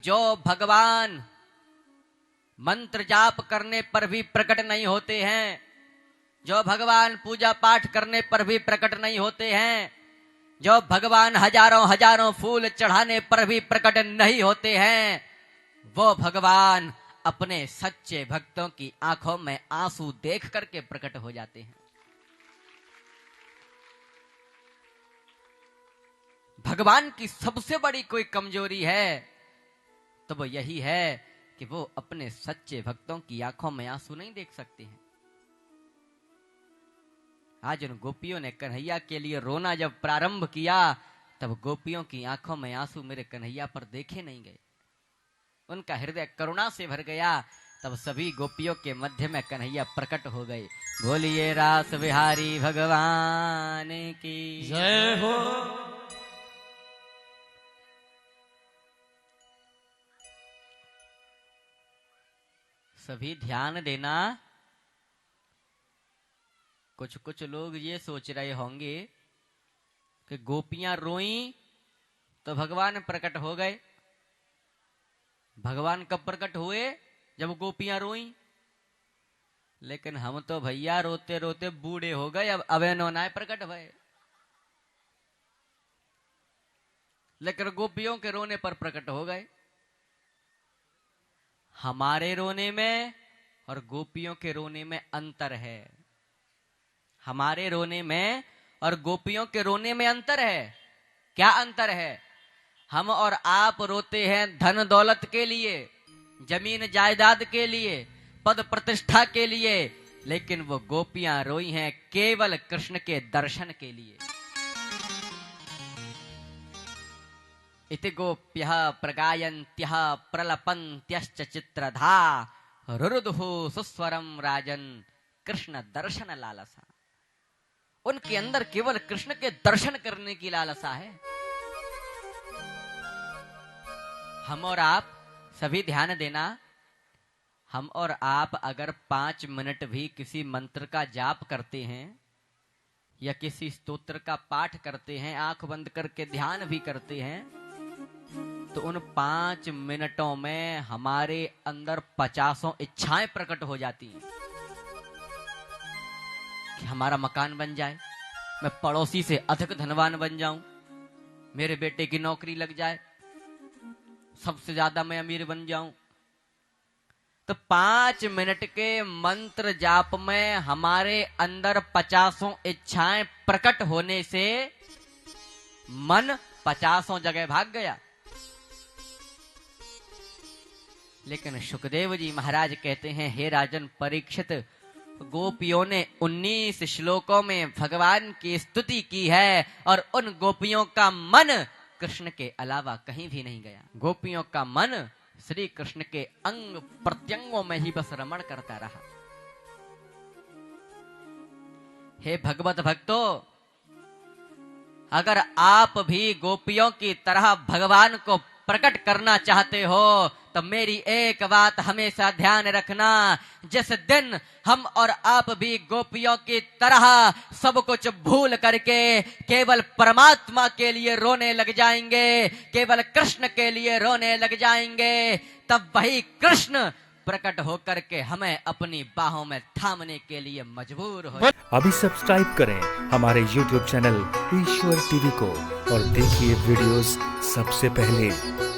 जो भगवान मंत्र जाप करने पर भी प्रकट नहीं होते हैं, जो भगवान पूजा पाठ करने पर भी प्रकट नहीं होते हैं, जो भगवान हजारों हजारों फूल चढ़ाने पर भी प्रकट नहीं होते हैं, वो भगवान अपने सच्चे भक्तों की आंखों में आंसू देख करके प्रकट हो जाते हैं। भगवान की सबसे बड़ी कोई कमजोरी है तो वो यही है कि वो अपने सच्चे भक्तों की आंखों में आंसू नहीं देख सकते हैं। आज उन गोपियों ने कन्हैया के लिए रोना जब प्रारंभ किया तब गोपियों की आंखों में आंसू मेरे कन्हैया पर देखे नहीं गए। उनका हृदय करुणा से भर गया। तब सभी गोपियों के मध्य में कन्हैया प्रकट हो गए। बोलिए रास बिहारी भगवान की जय हो। सभी ध्यान देना। कुछ कुछ लोग ये सोच रहे होंगे कि गोपियां रोई तो भगवान प्रकट हो गए। भगवान कब प्रकट हुए? जब गोपियां रोई। लेकिन हम तो भैया रोते रोते बूढ़े हो गए, अब अबे नौनाए प्रकट भये। लेकिन गोपियों के रोने पर प्रकट हो गए। हमारे रोने में और गोपियों के रोने में अंतर है। हमारे रोने में और गोपियों के रोने में अंतर है। क्या अंतर है? हम और आप रोते हैं धन दौलत के लिए, जमीन जायदाद के लिए, पद प्रतिष्ठा के लिए, लेकिन वो गोपियां रोई हैं केवल कृष्ण के दर्शन के लिए। इति गोप्यः प्रगायन्त्यः प्रलपन्त्यश्च चित्रधा रुरुदुः सुस्वरम राजन कृष्ण दर्शन लालसा। उनके अंदर केवल कृष्ण के दर्शन करने की लालसा है। हम और आप सभी ध्यान देना। हम और आप अगर 5 मिनट भी किसी मंत्र का जाप करते हैं या किसी स्तोत्र का पाठ करते हैं, आंख बंद करके ध्यान भी करते हैं, तो उन 5 मिनटों में हमारे अंदर 50 इच्छाएं प्रकट हो जाती हैं कि हमारा मकान बन जाए, मैं पड़ोसी से अधिक धनवान बन जाऊं, मेरे बेटे की नौकरी लग जाए, सबसे ज्यादा मैं अमीर बन जाऊं। तो 5 मिनट के मंत्र जाप में हमारे अंदर 50 इच्छाएं प्रकट होने से मन 50 जगह भाग गया। लेकिन सुखदेव जी महाराज कहते हैं, हे राजन परीक्षित, गोपियों ने 19 श्लोकों में भगवान की स्तुति की है और उन गोपियों का मन कृष्ण के अलावा कहीं भी नहीं गया। गोपियों का मन श्री कृष्ण के अंग प्रत्यंगों में ही बस रमण करता रहा। हे भगवत भक्तों, अगर आप भी गोपियों की तरह भगवान को प्रकट करना चाहते हो तो मेरी एक बात हमेशा ध्यान रखना। जिस दिन हम और आप भी गोपियों की तरह सब कुछ भूल करके केवल परमात्मा के लिए रोने लग जाएंगे, केवल कृष्ण के लिए रोने लग जाएंगे, तब वही कृष्ण प्रकट होकर के हमें अपनी बाहों में थामने के लिए मजबूर हो। अभी सब्सक्राइब करें हमारे YouTube चैनल ईश्वर टीवी को और देखिए वीडियोस सबसे पहले।